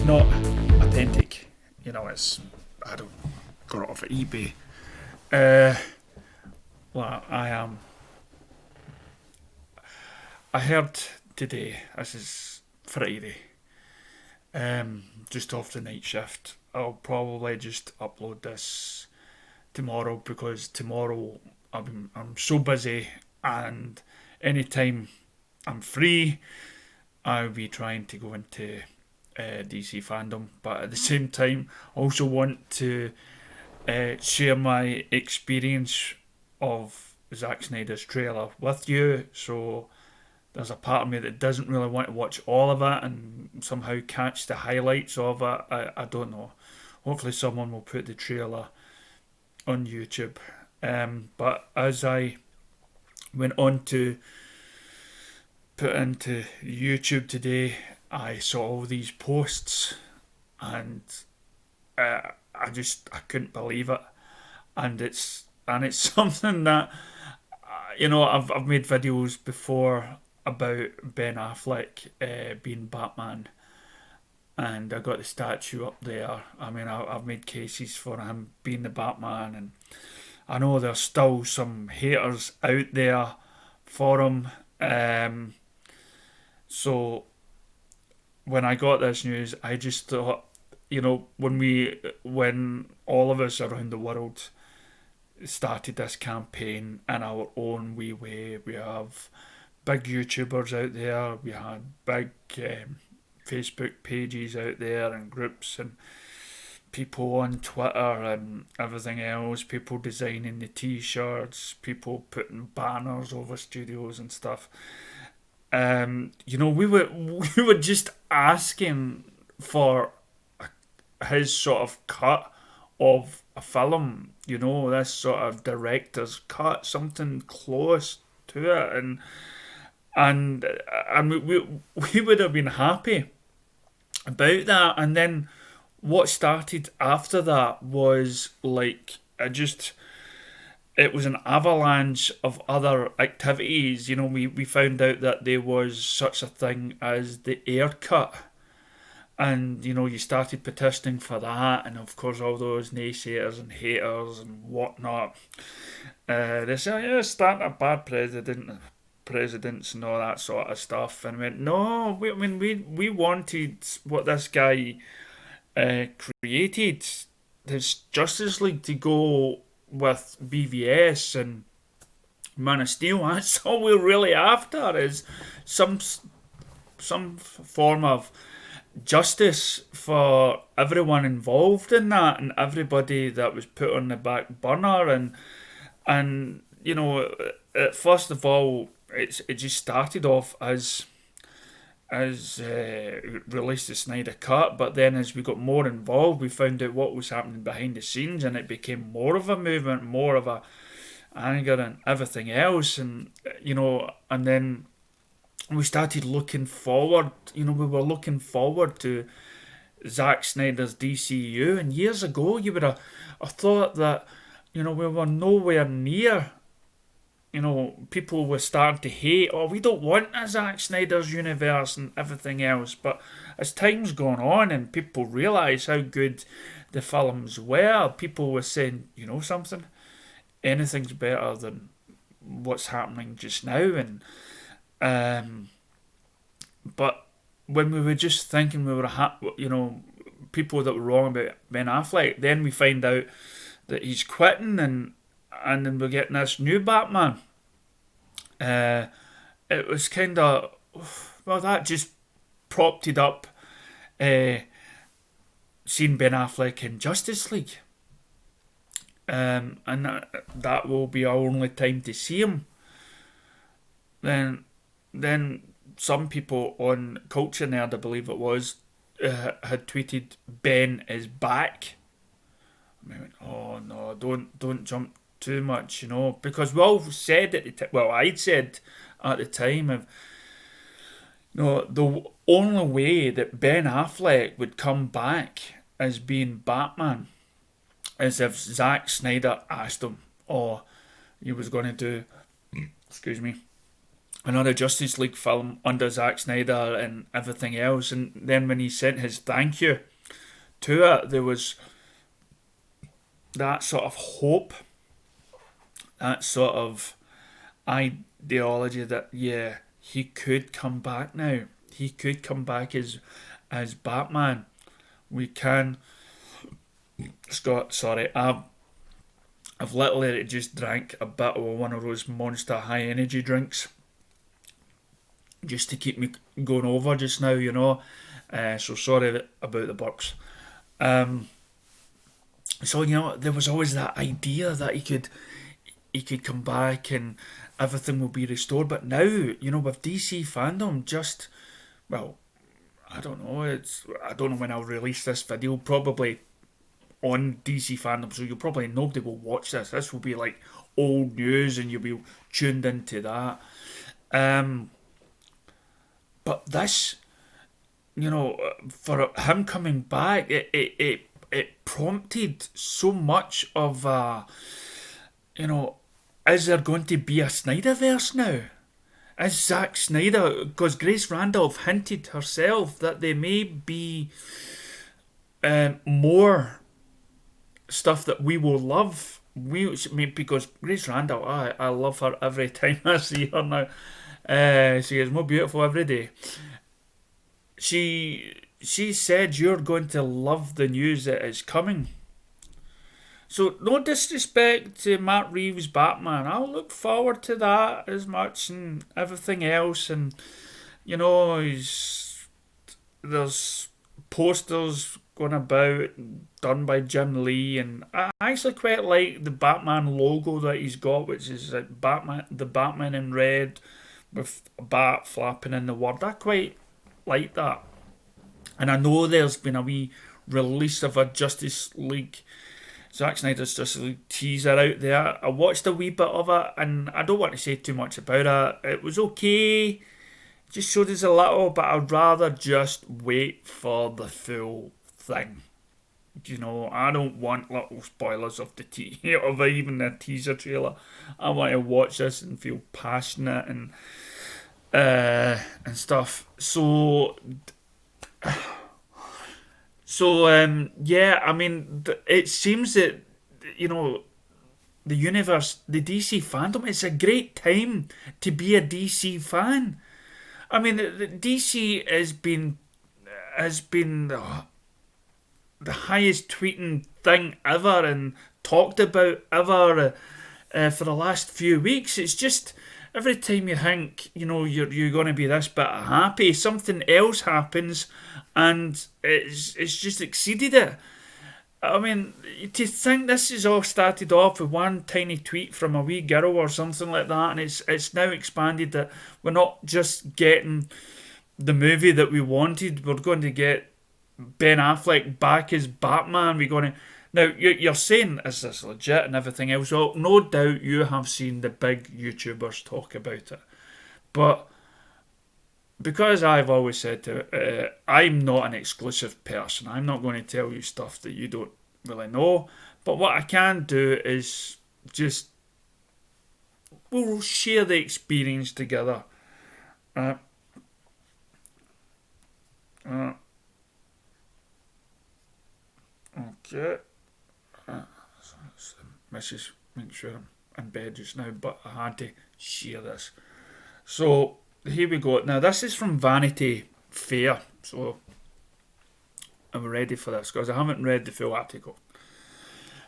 not authentic. You know, it's I don't got it off of eBay. Uh, well, I am. I heard today. This is Friday. Just off the night shift. I'll probably just upload this tomorrow because tomorrow I'm so busy, and anytime I'm free, I'll be trying to go into DC fandom. But at the same time, I also want to share my experience of Zack Snyder's trailer with you. So there's a part of me that doesn't really want to watch all of it and somehow catch the highlights of it. I don't know. Hopefully someone will put the trailer on YouTube. But as I went on to put into YouTube today, I saw all these posts, and I couldn't believe it, and it's something that I've made videos before about Ben Affleck being Batman, and I got the statue up there. I mean, I've made cases for him being the Batman, and I know there's still some haters out there for him. So when I got this news, I just thought, when all of us around the world started this campaign in our own wee way, we have big YouTubers out there, we had big Facebook pages out there and groups and people on Twitter and everything else, people designing the t-shirts, people putting banners over studios and stuff. We were just asking for his sort of cut of a film, this sort of director's cut, something close to it, and we would have been happy about that. And then what started after that was like it was an avalanche of other activities. We found out that there was such a thing as the air cut. And, you started petitioning for that. And, of course, all those naysayers and haters and whatnot. They say, yeah, starting a bad presidents and all that sort of stuff. And I went, no, we wanted what this guy created, this Justice League, to go with BVS and Man of Steel. That's all we're really after, is some form of justice for everyone involved in that and everybody that was put on the back burner. And first of all, it just started off as released the Snyder Cut, but then as we got more involved, we found out what was happening behind the scenes, and it became more of a movement, more of a anger and everything else. And and then we started looking forward. We were looking forward to Zack Snyder's DCU, and years ago you would have thought that we were nowhere near. People were starting to hate, oh, we don't want a Zack Snyder's universe and everything else. But as time's gone on and people realise how good the films were, people were saying, something, anything's better than what's happening just now. And but when we were just thinking we were people that were wrong about Ben Affleck, then we find out that he's quitting, and then we're getting this new Batman. It was kind of, well, that just propped it up, seeing Ben Affleck in Justice League. And that will be our only time to see him. Then some people on Culture Nerd, I believe it was, had tweeted, Ben is back. I went, oh no, don't jump too much, because we all said at the time, well, I'd said at the time, of the only way that Ben Affleck would come back as being Batman is if Zack Snyder asked him, or he was going to do, excuse me, another Justice League film under Zack Snyder and everything else. And then when he sent his thank you to it, there was that sort of hope, that sort of ideology that, yeah, he could come back now. He could come back as Batman. We can. Scott, sorry, I've literally just drank a bit of one of those Monster high energy drinks just to keep me going over just now, you know. So sorry about the burps. So you know, there was always that idea that he could come back and everything will be restored. But now, you know, with DC fandom, just well, I don't know. I don't know when I'll release this video. Probably on DC fandom, so you'll probably nobody will watch this. This will be like old news, and you'll be tuned into that. But this, you know, for him coming back, it prompted so much of you know, is there going to be a Snyderverse now? Is Zack Snyder, because Grace Randolph hinted herself that there may be more stuff that we will love. Because Grace Randall, I love her every time I see her now. She is more beautiful every day. She said you're going to love the news that is coming. So no disrespect to Matt Reeves' Batman. I'll look forward to that as much and everything else. And you know, there's posters going about done by Jim Lee, and I actually quite like the Batman logo that he's got, which is like the Batman in red with a bat flapping in the word. I quite like that. And I know there's been a wee release of a Justice League, Zack Snyder's Justice League teaser out there. I watched a wee bit of it, and I don't want to say too much about it. It was okay, just showed us a little, but I'd rather just wait for the full thing. You know, I don't want little spoilers of of even the teaser trailer. I want to watch this and feel passionate and stuff. Yeah, I mean, it seems that, you know, the universe, the DC fandom, it's a great time to be a DC fan. I mean, the DC has been the highest tweeting thing ever and talked about ever for the last few weeks. It's just every time you think, you know, you're going to be this bit happy, something else happens, and it's just exceeded it. I mean, to think this has all started off with one tiny tweet from a wee girl or something like that, and it's now expanded that we're not just getting the movie that we wanted, we're going to get Ben Affleck back as Batman. We're going to now. You're saying is this legit and everything else? Well, no doubt you have seen the big YouTubers talk about it, but because I've always said I'm not an exclusive person. I'm not going to tell you stuff that you don't really know. But what I can do is just we'll share the experience together. Okay. Mrs. Make sure I'm in bed just now, but I had to share this. So here we go. Now this is from Vanity Fair. So I'm ready for this because I haven't read the full article.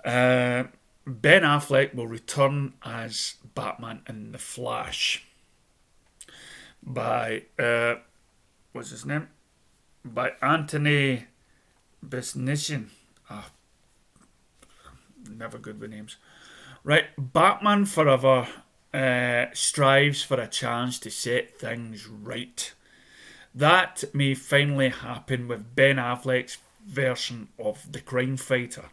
Ben Affleck will return as Batman in The Flash by what's his name? By Anthony Besnishin. Never good with names. Right, Batman Forever strives for a chance to set things right. That may finally happen with Ben Affleck's version of the crime fighter.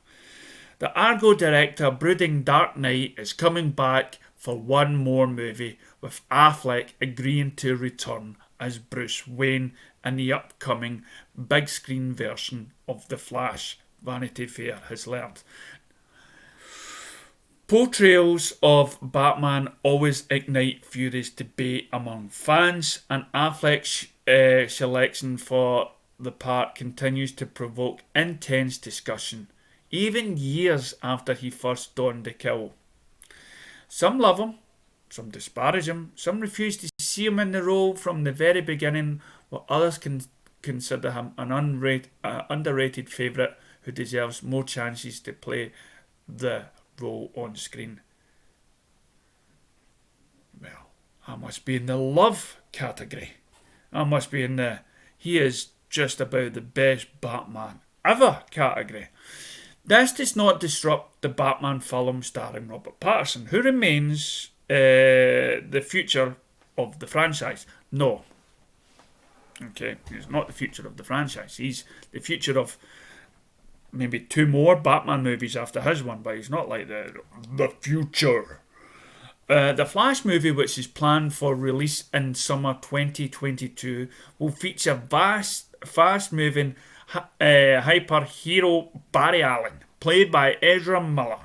The Argo director brooding Dark Knight is coming back for one more movie, with Affleck agreeing to return as Bruce Wayne in the upcoming big screen version of The Flash, Vanity Fair has learned. Portrayals of Batman always ignite furious debate among fans, and Affleck's selection for the part continues to provoke intense discussion, even years after he first donned the cowl. Some love him, some disparage him, some refuse to see him in the role from the very beginning, while others can consider him an underrated favourite who deserves more chances to play the role on screen. Well, I must be in the love category. I must be in the he is just about the best Batman ever category. This does not disrupt the Batman film starring Robert Pattinson, who remains the future of the franchise. No. Okay, he's not the future of the franchise. He's the future of maybe two more Batman movies after his one, but he's not like the future. The Flash movie, which is planned for release in summer 2022, will feature fast-moving hyper-hero Barry Allen, played by Ezra Miller,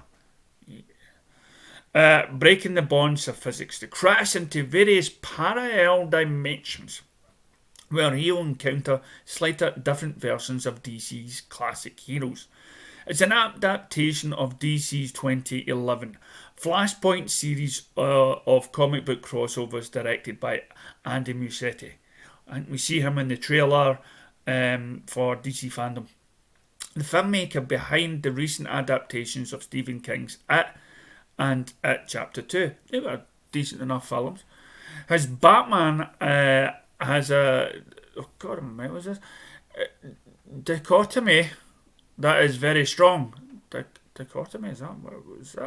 breaking the bonds of physics to crash into various parallel dimensions, where he'll encounter slightly different versions of DC's classic heroes. It's an adaptation of DC's 2011 Flashpoint series of comic book crossovers directed by Andy Muschietti. And we see him in the trailer for DC Fandom. The filmmaker behind the recent adaptations of Stephen King's It and It Chapter 2. They were decent enough films. His Batman has a what was this? Dichotomy that is very strong. Dichotomy, is that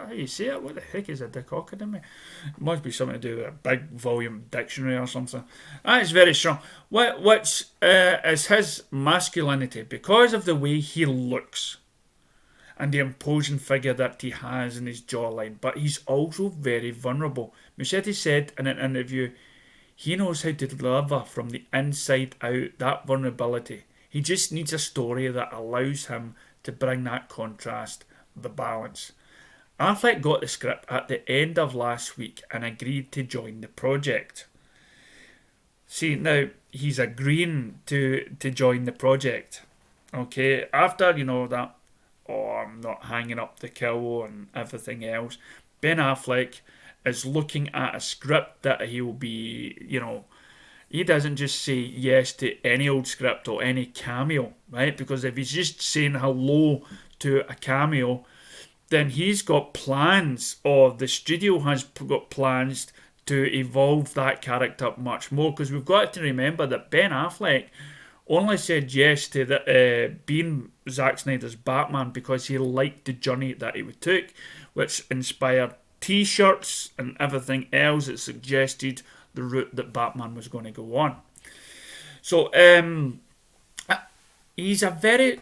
how you say it? What the heck is a dichotomy? It must be something to do with a big volume dictionary or something. That is very strong. Which is his masculinity because of the way he looks and the imposing figure that he has in his jawline. But he's also very vulnerable. Muschietti said in an interview, he knows how to deliver from the inside out that vulnerability. He just needs a story that allows him to bring that contrast, the balance. Affleck got the script at the end of last week and agreed to join the project. See, now, he's agreeing to join the project. Okay, after, that, I'm not hanging up the cowl and everything else, Ben Affleck is looking at a script that he'll be, he doesn't just say yes to any old script or any cameo, right? Because if he's just saying hello to a cameo, then he's got plans, or the studio has got plans to evolve that character much more. Because we've got to remember that Ben Affleck only said yes to being Zack Snyder's Batman because he liked the journey that he took, which inspired T-shirts and everything else that suggested the route that Batman was going to go on. So he's a very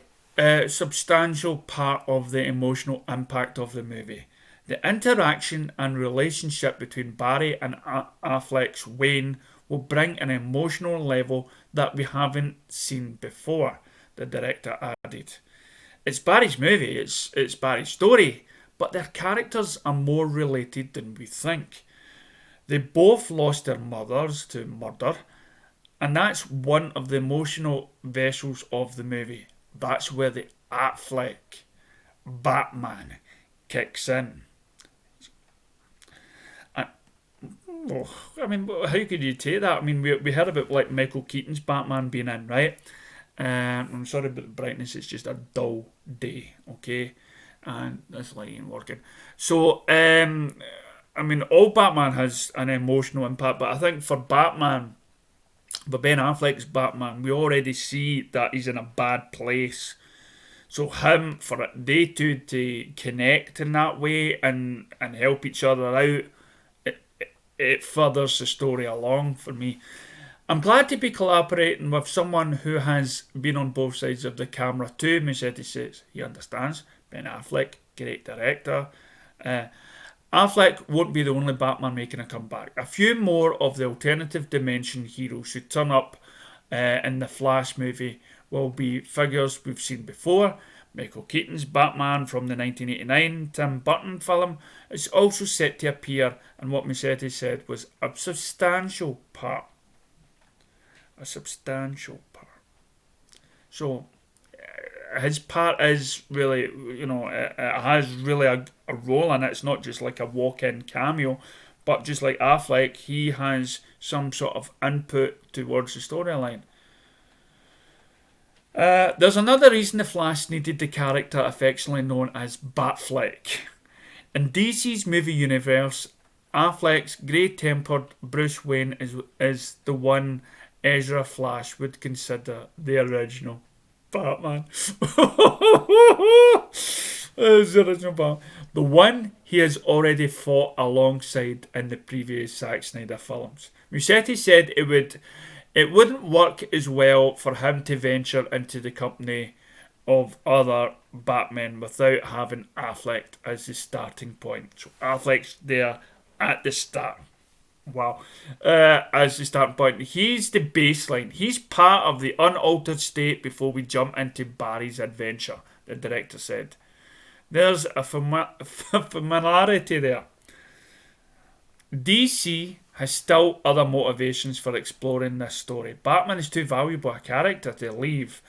substantial part of the emotional impact of the movie. The interaction and relationship between Barry and Affleck's Wayne will bring an emotional level that we haven't seen before, the director added. It's Barry's movie, it's Barry's story, but their characters are more related than we think. They both lost their mothers to murder, and that's one of the emotional vessels of the movie. That's where the Affleck Batman kicks in. I mean, how could you take that? I mean, we heard about like Michael Keaton's Batman being in, right? I'm sorry about the brightness, it's just a dull day, okay? And this light ain't working. So, I mean, all Batman has an emotional impact, but I think for Batman, for Ben Affleck's Batman, we already see that he's in a bad place. So for they two to connect in that way and help each other out, it furthers the story along for me. I'm glad to be collaborating with someone who has been on both sides of the camera too, Muschietti says. He understands. Ben Affleck, great director. Affleck won't be the only Batman making a comeback. A few more of the alternative dimension heroes who turn up in the Flash movie will be figures we've seen before, Michael Keaton's Batman from the 1989 Tim Burton film is also set to appear in what Muschietti said was a substantial part. A substantial part. So his part is really, it has really a role in it. It's not just like a walk-in cameo, but just like Affleck, he has some sort of input towards the storyline. There's another reason the Flash needed the character affectionately known as Batfleck. In DC's movie universe, Affleck's grey-tempered Bruce Wayne is the one Ezra Flash would consider the original Batman. The original Batman. The one he has already fought alongside in the previous Zack Snyder films. Muschietti said it wouldn't work as well for him to venture into the company of other Batmen without having Affleck as the starting point. So Affleck's there at the start. Wow. As the starting point. He's the baseline. He's part of the unaltered state before we jump into Barry's adventure, the director said. There's a familiarity there. DC has still other motivations for exploring this story. Batman is too valuable a character to leave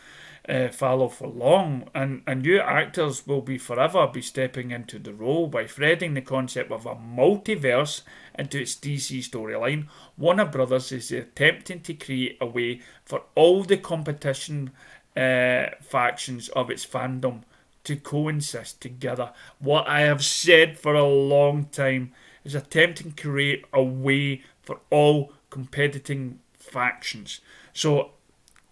fallow for long, and new actors will forever be stepping into the role by threading the concept of a multiverse into its DC storyline. Warner Brothers is attempting to create a way for all the competition factions of its fandom to coexist together. What I have said for a long time is attempting to create a way for all competing factions. So,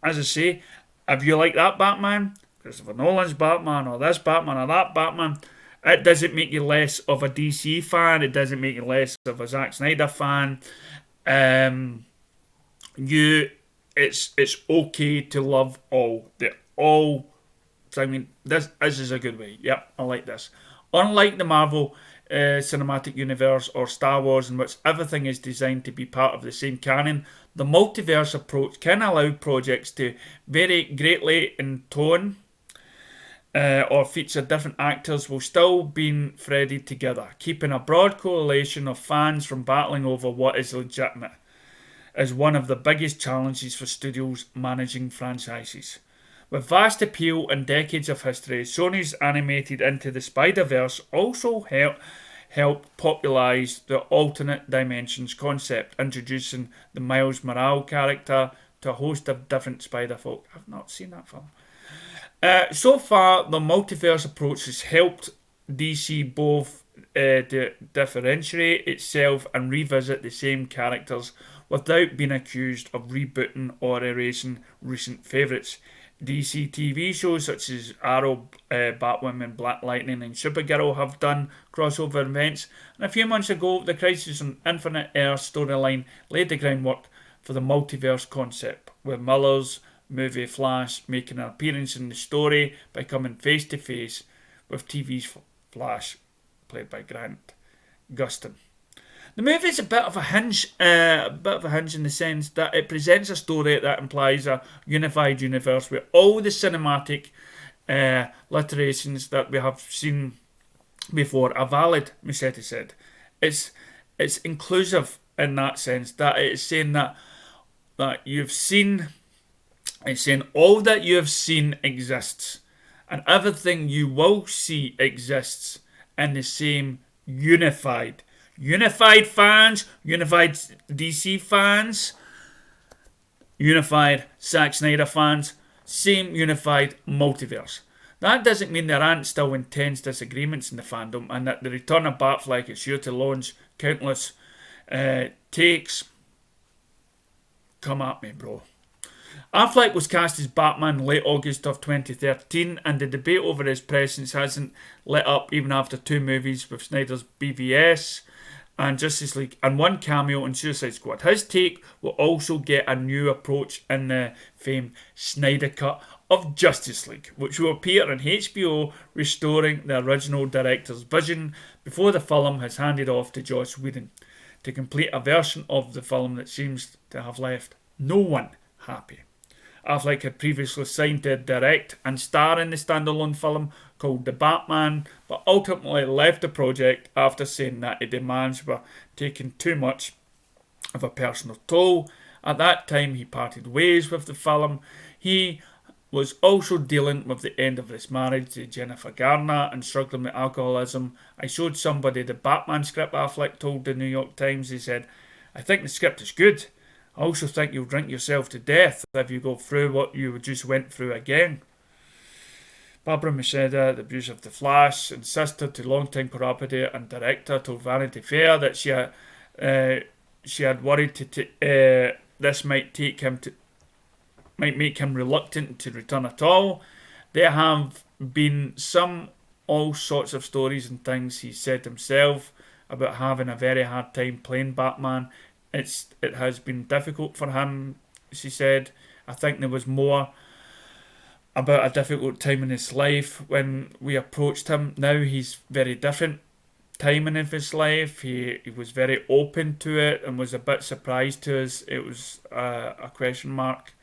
as I say, if you like that Batman, Christopher Nolan's Batman, or this Batman, or that Batman, it doesn't make you less of a DC fan. It doesn't make you less of a Zack Snyder fan. It's okay to love all. I mean, this is a good way. Yep, I like this. Unlike the Marvel cinematic universe or Star Wars, in which everything is designed to be part of the same canon, the multiverse approach can allow projects to vary greatly in tone or feature different actors while still being threaded together, keeping a broad coalition of fans from battling over what is legitimate is one of the biggest challenges for studios managing franchises. With vast appeal and decades of history, Sony's animated Into the Spider-Verse also helped popularise the alternate dimensions concept, introducing the Miles Morales character to a host of different Spider-Folk. I've not seen that film. So far, the multiverse approach has helped DC both differentiate itself and revisit the same characters without being accused of rebooting or erasing recent favourites. DC TV shows such as Arrow, Batwoman, Black Lightning and Supergirl have done crossover events, and a few months ago the Crisis on Infinite Earth storyline laid the groundwork for the multiverse concept, with Miller's movie Flash making an appearance in the story by coming face to face with TV's Flash, played by Grant Gustin. The movie is a bit of a hinge in the sense that it presents a story that implies a unified universe where all the cinematic literations that we have seen before are valid, Muschietti said. It's inclusive in that sense, that it's saying that you've seen, it's saying all that you have seen exists, and everything you will see exists in the same unified fans, unified DC fans, unified Zack Snyder fans, same unified multiverse. That doesn't mean there aren't still intense disagreements in the fandom, and that the return of Batfleck is sure to launch countless takes. Come at me, bro. Affleck was cast as Batman late August of 2013, and the debate over his presence hasn't let up even after 2 movies with Snyder's BVS and Justice League and 1 cameo in Suicide Squad. His take will also get a new approach in the famed Snyder Cut of Justice League, which will appear on HBO, restoring the original director's vision before the film has handed off to Joss Whedon to complete a version of the film that seems to have left no one happy. Affleck had previously signed to direct and star in the standalone film called The Batman, but ultimately left the project after saying that the demands were taking too much of a personal toll. At that time, he parted ways with the film. He was also dealing with the end of his marriage to Jennifer Garner and struggling with alcoholism. I showed somebody the Batman script, Affleck told the New York Times. He said, I think the script is good. I also think you'll drink yourself to death if you go through what you just went through again. Barbara Muschietti, the producer of The Flash, and sister to longtime collaborator and director, told Vanity Fair that she had worried this might make him reluctant to return at all. There have been all sorts of stories and things he said himself about having a very hard time playing Batman. It has been difficult for him, she said. I think there was more about a difficult time in his life when we approached him. Now he's very different timing of his life. He was very open to it and was a bit surprised to us. It was a question mark.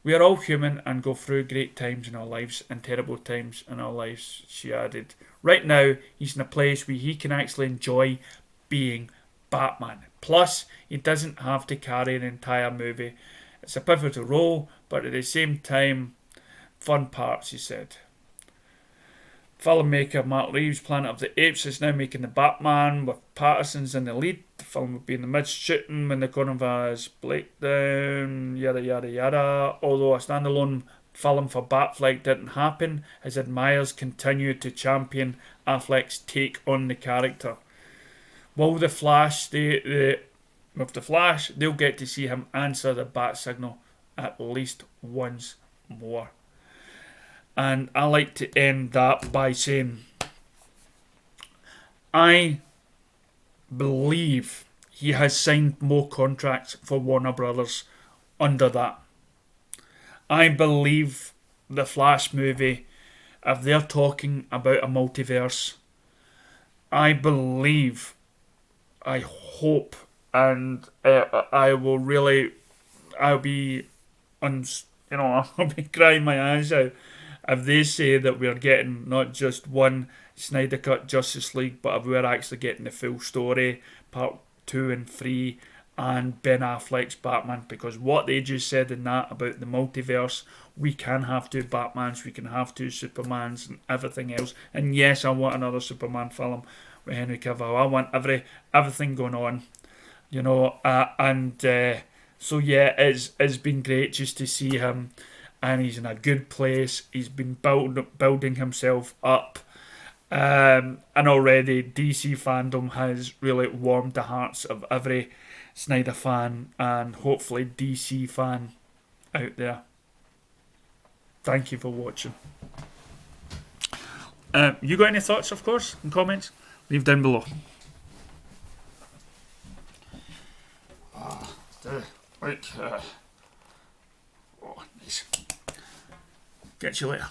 We are all human and go through great times in our lives and terrible times in our lives, she added. Right now, he's in a place where he can actually enjoy being Batman. Plus, he doesn't have to carry an entire movie. It's a pivotal role, but at the same time, fun parts, he said. Filmmaker Matt Reeves' Planet of the Apes is now making the Batman with Patterson's in the lead. The film will be in the mid-shooting when the coronavirus breakdown, yada yada yada. Although a standalone film for Batfleck didn't happen, his admirers continue to champion Affleck's take on the character. With the Flash, they'll get to see him answer the bat signal at least once more. And I like to end that by saying, I believe he has signed more contracts for Warner Brothers under that. I believe the Flash movie, if they're talking about a multiverse, I hope, and I'll be crying my eyes out if they say that we're getting not just one Snyder Cut Justice League, but if we're actually getting the full story, part 2 and 3, and Ben Affleck's Batman, because what they just said in that about the multiverse, we can have 2 Batmans, we can have 2 Supermans and everything else. And yes, I want another Superman film with Henry Cavill. I want everything going on, so yeah, it's been great just to see him, and he's in a good place. He's been building himself up, and already DC fandom has really warmed the hearts of every Snyder fan and hopefully DC fan out there. Thank you for watching. You got any thoughts, of course, and comments? Leave down below. Right. Oh, nice. Catch you later.